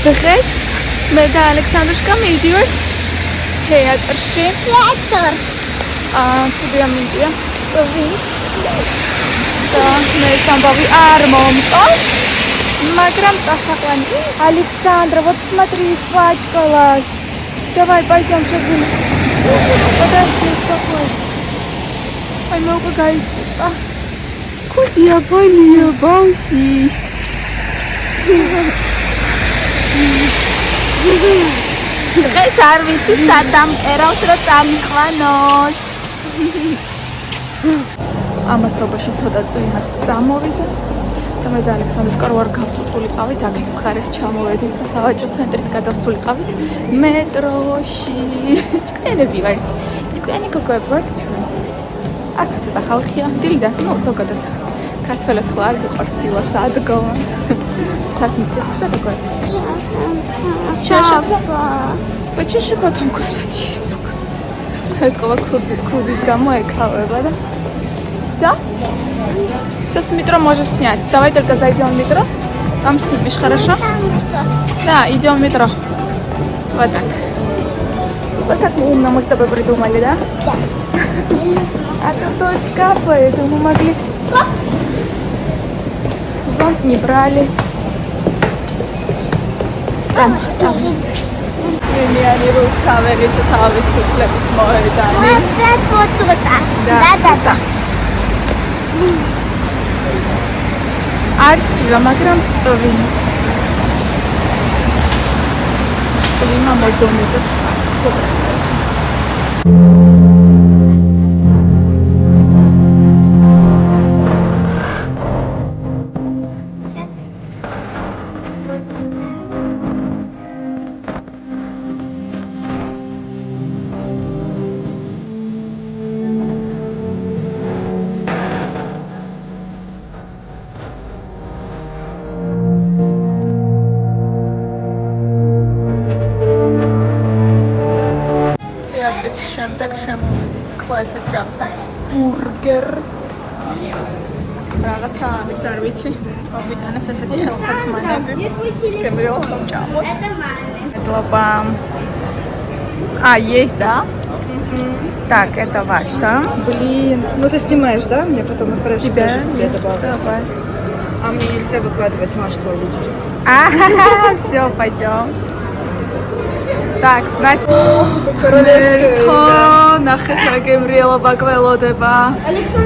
დღეს მე და ალექსანდრუშკა მივდივართ თეატრში. ცუდია მინდია წვის და მე სამბავი არ მომწონს, მაგრამ წასაყვანი. Александра, вот смотри, испачкалась. Давай пойдем сейчас. Подожди, успокойся. Ой, много гаится. Куда я полюбовалась? დღეს არ ვიცი სადამ ერავს რა წამიყვანოს. ამასობაში ცოტა წვიმაც წამოვიდა და მე და ალექსანდრუშკა ვარ გავწუწულიყავით, აქეთ მხარეს ჩამოვედით და სავაჭრო ცენტრით გადავსულიყავით მეტროში. ჭკვიანები ვართ, ჭკვიანი გოგოები ვართ ჩვენ. აქ ცოტა ხალხია, დილდა, ну, ზოგადად ქართველებს ხო არ გიყვარს დილას ადგომა. Сатнись, что такое? Чаша. Почему потом, господи, испуг? Этого кудис гамма экавеба, да? Все? Сейчас метро можешь снять. Давай только зайдем в метро. Там снимешь, хорошо? Да, идем в метро. Вот так. Вот так умно мы с тобой придумали, да? Да. А то дождь капает, мы могли... Зонт не брали. Миллионы русскавери тут авицу хлебус моедани. Опять вот туда. Да. Арцива, მაგრამ წვიმს. წვიმა მოდომებს. შემდეგ შემოვიდით კლასით რაღაცა ბურგერ რაღაცა ამის არ ვიცი მოვიტანეს ესეთი ხალხათმანები кемрил ჭამოს это есть, да? Так, это ваша. Блин, ну ты снимаешь, да? Мне потом отправишь, Тебя себе добавлю. Давай. А мне нельзя выкладывать, Машка увидит. Все, пойдем. Так, значит,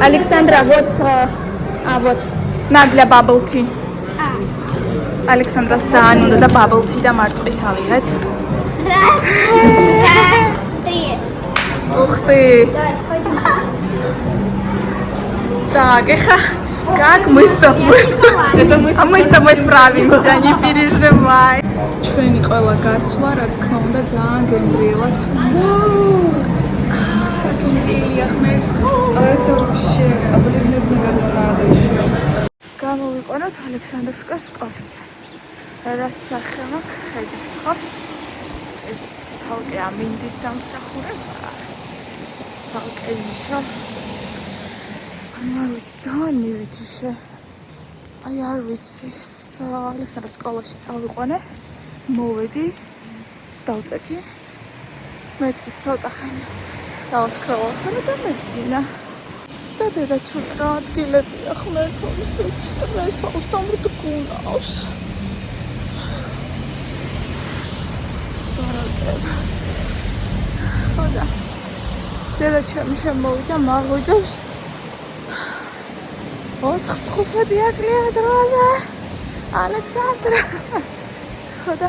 Александра, вот, вот, на для bubble tea. Александра, сану да bubble tea да марцвис авიღეთ. Ух ты! Так, как мы с тобой? Это мы с тобой справимся, не переживай. ჩვენი ყველა გასვლა, რა თქმა უნდა, ძალიან გემრიელად. რა გემრიელია ხმე. Это вообще облизнуть, наверное, надо еще. გამოვიყენოთ ალექსანდრუშკას სკოლიდან. რა სახე მაქვს, ხედავთ ხო? ეს ცალკე ამინდის დამსახურება. ცალკე ისო. არ ვიცი, ძალიან მივიჯიშე. აი არ ვიცი, ალექსანდრას სკოლაში წავიყვანე. მოვედი, დავწექი. მეთქი ცოტა ხანი. დავსკროლოთ და მეძინა. და დედა ჩვენ რა ადგილებია ხმერთობის სტრესავს და მდგუნავს. ხოდა. დედა ჩემი შემოვიდა, მაღვიძებს. 4-5 აკლია დროზე. ალექსანდრა. ხოდა.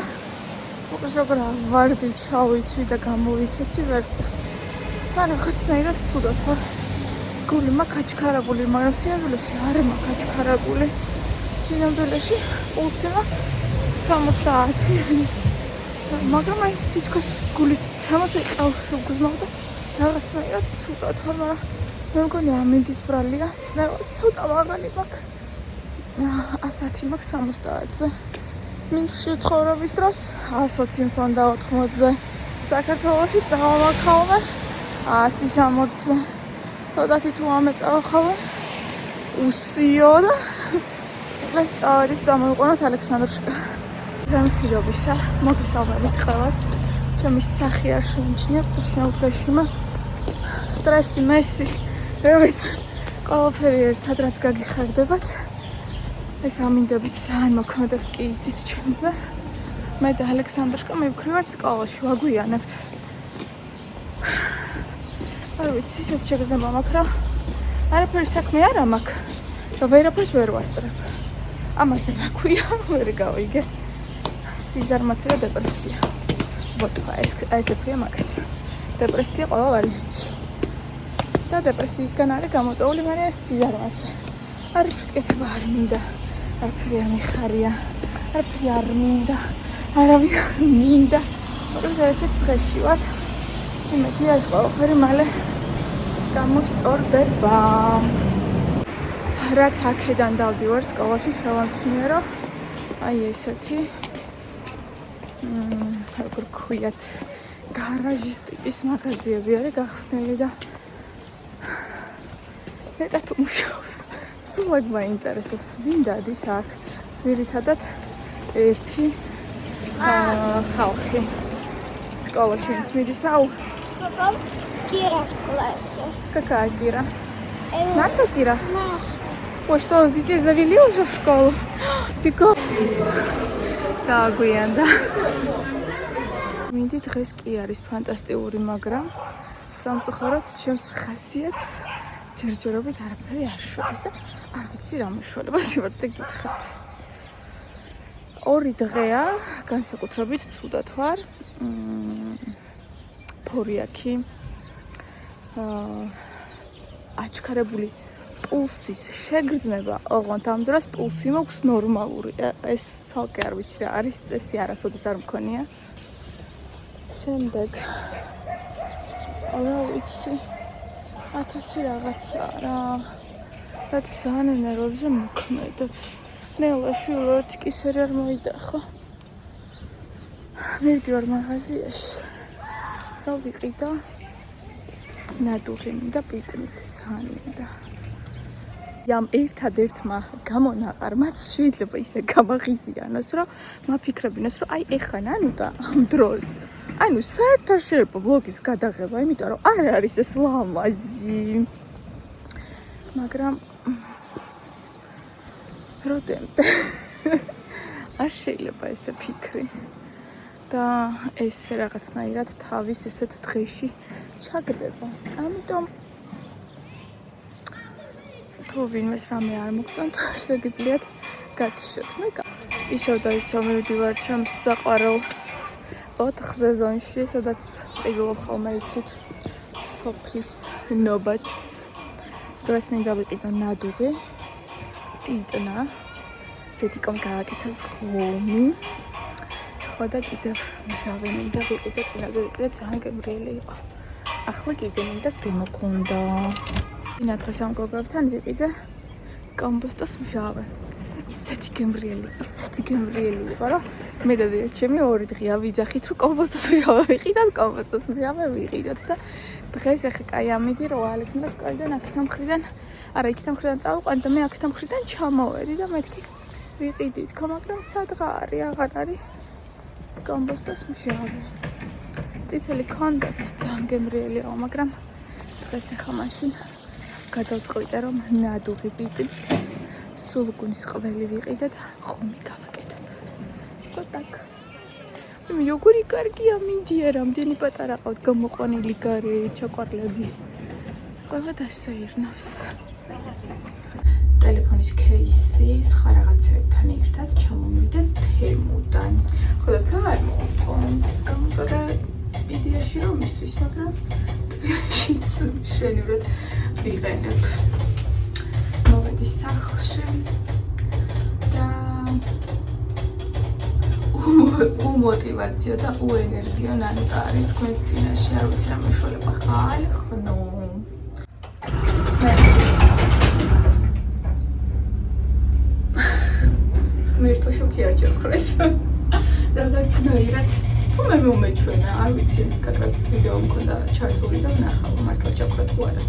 უბრალოდ ვარდი ჩავიცვი და გამოვიქეცი ვერ გიხსნით. და რაღაცნაირად ცუდად ვარ. გული მაქვს აჩქარებული, მაგრამ სინამდვილეში არ მაქვს აჩქარებული. სინამდვილეში პულსი მაქვს 70. მაგრამ აი თითქოს გულის 300 ყავს უგზნო და რაღაცნაირად ცუდად ვარ, მაგრამ მე მგონი ამინდის ბრალია, წნევად ცოტა მაღალი მაქვს. 100 მაქვს 70-ზე. მინსკში ცხოვრების დროს 120 მქონდა 80-ზე. საქართველოში დავამახავე 160-ზე. ცოტათი თუ ამეწავახავე უსიო და ეს წავედით წამოვიყვანოთ ალექსანდრუშკა. გამსირობისა მოგესალმებით ყველას. ჩემი სახე არ შეიმჩნიათ საშინაო დღეში, სტრესი, მესი, რა ვიცი, ყველაფერი ერთად რაც გაგიხარდებათ. ეს ამინდებით ძალიან მოქმედებს კი იცით ჩემზე. მე და ალექსანდრიშკა მივქრივართ სკოლაში, ვაგვიანებთ. არ ვიცი, ისეთ შეგრძნება მაქვს, რომ არაფერი საქმე არ მაქვს და ვერაფერს ვერ ვასწრებ. ამაზე რა ქვია, ვერ გავიგე. სიზარმაცე და დეპრესია. ბოთვა, ეს ექვია მაგას. დეპრესია ყველა ვარიანტში. და დეპრესიისგან არის გამოწვეული მე სიზარმაცე. არაფერს კეთება არ მინდა. არაფერი არ მიხარია. არაფერი არ მინდა. არავინ არ მინდა. და ესეთ დღეში ვარ. იმედია ეს ყველაფერი მალე გამოსწორდება. რაც აქედან დავდივარ სკოლაში შევამჩნიე, რომ აი ესეთი როგორ ქვიათ გარაჟის ტიპის მაღაზიები არის გახსნილი და მეტად უმუშაობს. სულ აქ მაინტერესებს ვინ დადის აქ. ძირითადად ერთი ხალხი სკოლაში მიდის და Кира в классе. Какая Кира? Наша Кира? Наша. Ой, что, детей завели уже в школу? Прикол. Так, да. Მინდი დღეს კი არის ფანტასტიკური, მაგრამ სამწუხაროდ ჩემს ხასიათს ჯერჯერობით არაფერი არ შვებს და არ ვიცი რა მეშველება სიმართლე გითხრათ. 2 დღეა განსაკუთრებით ცუდად ვარ. ფორიაქი. აჩქარებული პულსის შეგრძნება, ოღონდ ამ დროს პულსი მაქვს ნორმალური. ეს ცალკე არ ვიცი რა არის, ეს არასოდეს არ მქონია. შემდეგ რა ვიცი 1000 რაღაცა რა რაც ძალიან ენერგიებზე მოქმედებს. ნელა შვილო ერთი კისერი არ მოიდახო. მივდივარ მაღაზიაში. რა ვიყიდა? ნადუღი მინდა პიტნით ძალიან მინდა. Iam ერთადერთმა გამონაყარმაც შეიძლება ისე გამაღიზიანოს, რომ მაფიქრებინოს, რომ აი ეხლა ნანუ და ამ დროს. ანუ საერთოდ არ შეიძლება ვლოგის გადაღება, იმიტომ რომ არ არის ეს ლამაზი. მაგრამ როდემდე არ შეიძლება ესე ფიქრი. და ეს რაღაცნაირად თავის ესეთ დღეში ჩაგდება. ამიტომ თუ ვინმეს რამე არ მოგწონთ, შეგიძლიათ გათიშოთ. მე ისევ და ისევ მივდივარ ჩემს საყვარელ 4 ზონში, სადაც ყიდულობ ხოლმე იცით სოფლის ნობათს. დღეს მინდა ვიყიდო ნადუღი, პიტნა, დედიკომ გააკეთა ზღომი. ხო და კიდევ მჟავე მინდა ვიყიდო, წინაზე ვიყიდე ძალიან გემრიელი იყო. ახლა კიდე მინდას გემოქონდა. ინა დღეს ამ გოგოებთან ვიყიდე კომბოსტოს მჟავე. ისეთი გემრიელი იყო, რომ მე და ჩემი 2 დღეა ვიძახით, რომ კომბოსტოს მჟავე ვიყიდოთ, კომბოსტოს მჟავე ვიყიდოთ და დღეს ახლა კაი ამიდი, რომ ალექსანდრას სკოლიდან აქეთ მხრიდან, არა იქით მხრიდან წავიყვანი და მე აქეთ მხრიდან ჩამოვედი და მეთქი ვიყიდით, მაგრამ სადღა არის, აღარ არის კომბოსტოს მჟავე. წითელი კონდოთ ძალიან გემრიელია, მაგრამ დღეს ახლა მაშინ გადავწყვიტე, რომ ნადუღი პიტნით სულგუნის ყველი ვიყიდე და ხომი გავაკეთებ. ხო так. მე როგორი კარგია მინდია, რამდენი პატარა ყავთ გამოყვანილი გარე ჩაკვარლები. ყველა დასაირნავს. ტელეფონის кейსი სხვა რაღაცებთან ერთად ჩამომივიდა თემუდან. ხო და ძალიან მომწონს. გამოწერა იდეაში რომ მისთვის, მაგრამ თბილისშიც მშვენივრად ვიყენებ. მოვედი სახლში და უმოტივაციო და უენერგიო ნანუტა არის თქვენს წინაშე, არ ვიცი რა მეშველება ხალხნო. მერტო შოკი არ ჩაქრეს. რაღაცნაირად თუ მე მომეჩვენა, არ ვიცი, კაკას ვიდეო მქონდა ჩართული და ვნახავ მართლა ჩაქრა თუ არა.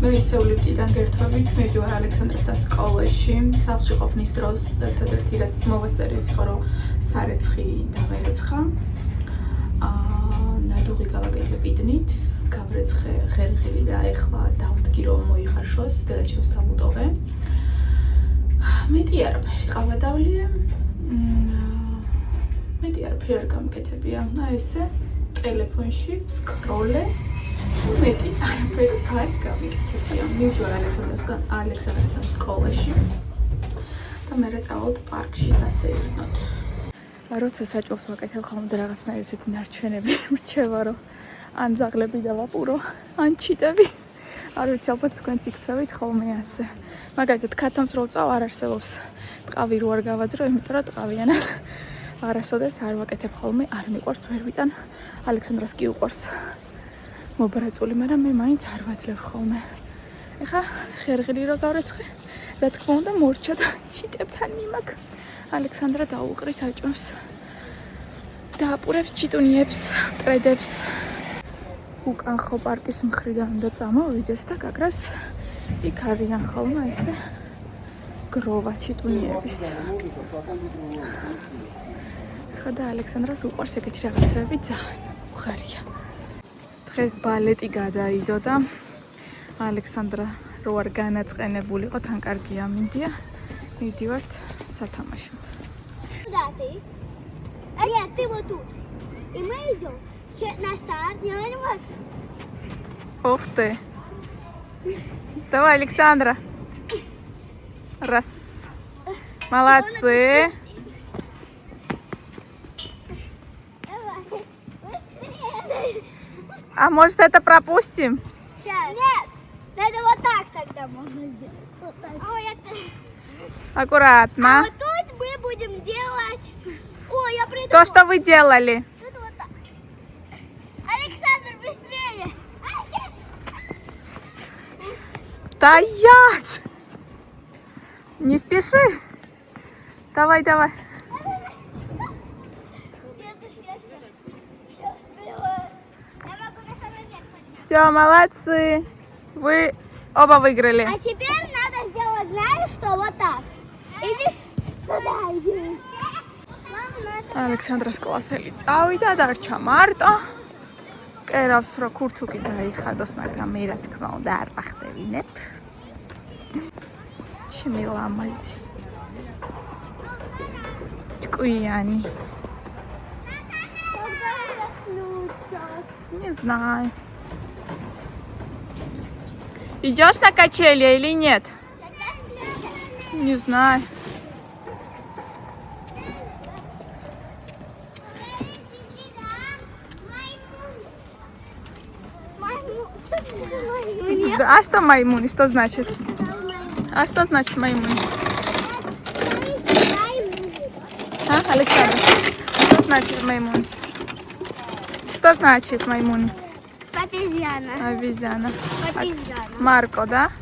მე ისევ ლიფტიდან გერთვებით მივდივარ ალექსანდრასთან სკოლაში. სახლში ყოფნის დროს ერთადერთი რაც მოვეწერეს იყო რომ სარეცხი დავერეცხა. ნადუღი გავაკეთე პიდნით, გავრეცხე ხერხილი და ეხლა დავდგი რომ მოიხარშოს, დედაჩემს დავუტოვე. მეტი არაფერი ყავადავლია. მეტი არაფერი არ გამკეთებია. ესე ტელეფონში სკროლე. მეტი არაფერი არ გამიკეთებია. მივდივარ ალექსანდრასთან სკოლაში და მე წავალთ პარკში სასეირნოდ. როცა საჭმელს ვაკეთებ ხოლმე რაღაცნაირი ესეთი ნარჩენები მრჩება რომ ან ზაღლები დავაპურო, ან ჩიტები. არ ვიცი, ალბათ თქვენც იქცევით ხოლმე ასე. მაგალითად, ქათამს რო წავ არ არსებობს. ტყავი რო არ გავაძრო, იმიტომ რომ ტყავიანად არასოდეს არ ვაკეთებ ხოლმე, არ მიყვარს, ვერ ვიტან. ალექსანდრას კი უყვარს. მობრაწული, მაგრამ მე მაინც არ ვაძლევ ხოლმე. ეხა ხერხილი რო გავრეცხე, რა თქმა უნდა მორჩა და ჩიტებთან მიმაქ. ალექსანდრა დაუყრის საჭმელს. დააპურებს ჩიტუნიებს, მტრედებს. უკან ხო პარკის მხრიდან უნდა წამოვიდეთ და გაგრას იქ არიან ხოლმე ესე გროვა ჩიტუნიების. ხა და ალექსანდრას უყვარს ეგეთი რაღაცები ძალიან უხარია. დღეს ბალეტი გადაიდო და ალექსანდრა რო არ განაწყენებულიყო, თან კარგი ამინდია. მივდივართ სათამაშოდ. Ария, ты вот тут. И мы идем на сад, не вас. Ух ты. Давай, Александра. Раз. Молодцы. А может это пропустим? Сейчас. Нет, надо вот так тогда можно сделать. Вот так. Ой, это... Аккуратно. А вот тут мы будем делать... Ой, я придумала. То, что вы делали. Тут вот так. Александр, быстрее. Стоять! Не спеши. Давай, давай. Все, молодцы. Вы оба выиграли. А теперь надо сделать, знаешь что, вот так. Иди сюда, иди. ალექსანდრას კლასელი წავიდა, დარჩა მარტო. კერავს რა ქურთუკი დაიხადოს, მაგრამ მე რა თქმა უნდა არ ვახტევინებ. ჩემი ლამაზი. ჭკვიანი. Не знаю. Идешь на качели или нет? Не знаю. Да, а что маймуни? Что значит? А что значит маймуни? А, Александр? Что значит маймуни? Что значит маймуни? Обезьяна. Обезьяна. Обезьяна. Марко, да?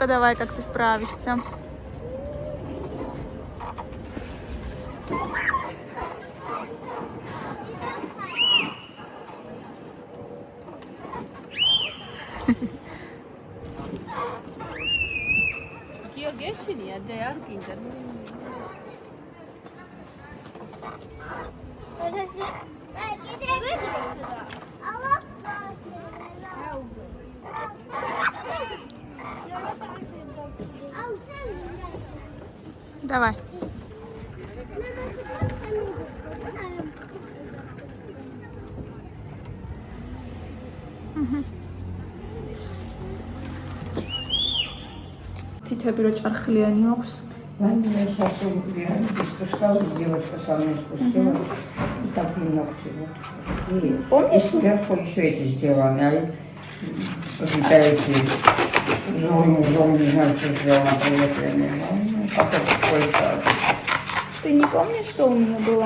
Ну-ка, давай, как ты справишься. Давай. Титები რო ჭარხლიანი აქვს. Я сейчас реально спускалась, девочка со мной спустилась, и так немного всего. И Помнишь? сверху еще эти сделаны, какие-то эти узор, не знаю, что сделано, приветленные. Ну, как это такое-то? Ты не помнишь, что у меня было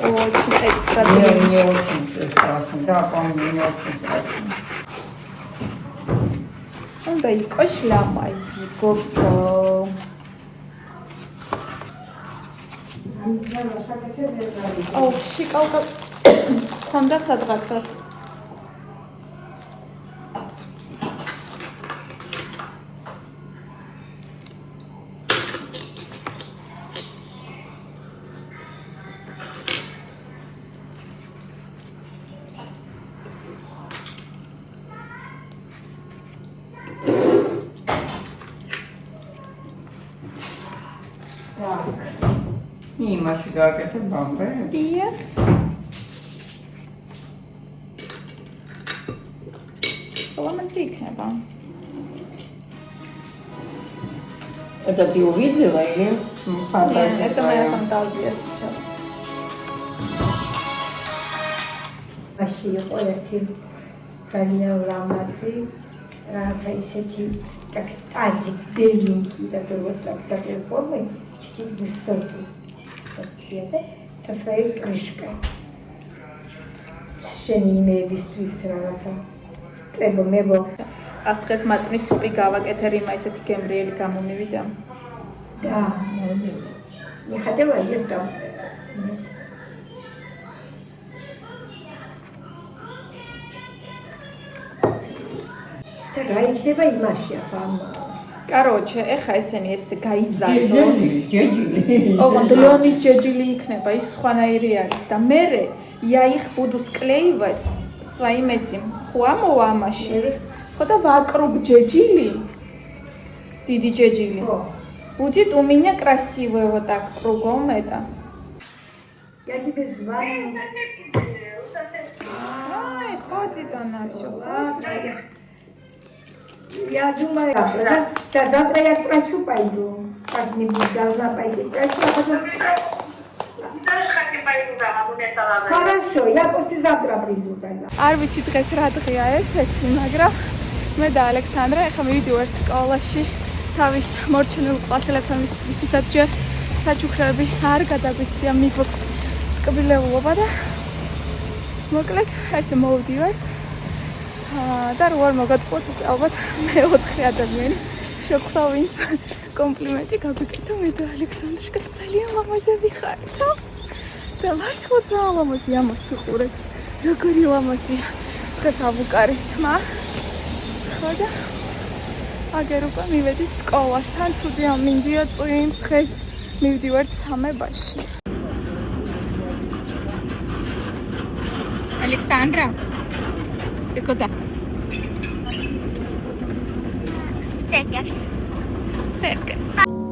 очень экстра? Мне очень страшно, да, помню, мне очень страшно. უნდა იყოს ლამაზი გოგო. აუ, შიკალკა ხონდა სადღაცას. იმაში გააკეთე ბამბე. დიახ. ლამაზი იქნება. Это ты увидела или фантазия? Это моя фантазия сейчас. მაშინ იყო ერთი ძალიან ლამაზი, რაცა ისეთი ტაკტაზი ბელინკი და გოსაკთა ფორმე, ჩიქი ვისოთი. და своей крышкой. შენი იმეებისთვის რაღაცა. ტრებო მებო. აქ დღეს მაწვნის სუპი გავაკეთე, რიმა ისეთი გემრიელი გამომივიდა. და მიხატება ის და და გაიქნება იმაში ახლა Короче, ეხა ესენი ეს გაიზარდოს. Джеджили. ოღონდ ლეონის ჯეჯილი იქნება, ის სხვანაირი არის და მერე я их буду склеивать своим этим. Хуамова амаши. Ხო და вокруг джеджили. Диди джеджили. Будет у меня красивое вот так кругом это. Я тебе звоню. Ай, ходит она всё. Я думаю, да, завтра я к врачу пойду. Как-нибудь должна пойти к врачу, а потом... Хорошо, я послезавтра приду тогда. არ ვიცი დღეს რა დღეა ესეთი, მაგრამ მე და ალექსანდრა ახლა მივიდივართ სკოლაში თავის მორჩენილ კლასელებთან, ვისთვისაც ჯერ საჩუქრები არ გადაგვიცია, მიგვაქვს კბილეულობა და მოკლედ ესე მოვდივართ და რო არ მოგატყუოთ უკვე ალბათ მეოთხე ადამიანი შეხვდა, ვინც კომპლიმენტი გაგვიკეთა მე და ალექსანდრიშკა ძალიან ლამაზები ხართ და მართლა ძალიან ლამაზია მოსუყურეთ. Როგორი ლამაზია. დღეს ავუკარი თმა. ხო და აგერ უკვე მივედი სკოლასთან, ცუდია მინდია წვიმს, დღეს მივდივართ სამებაში. Александра, ты куда? Церковь. Церковь.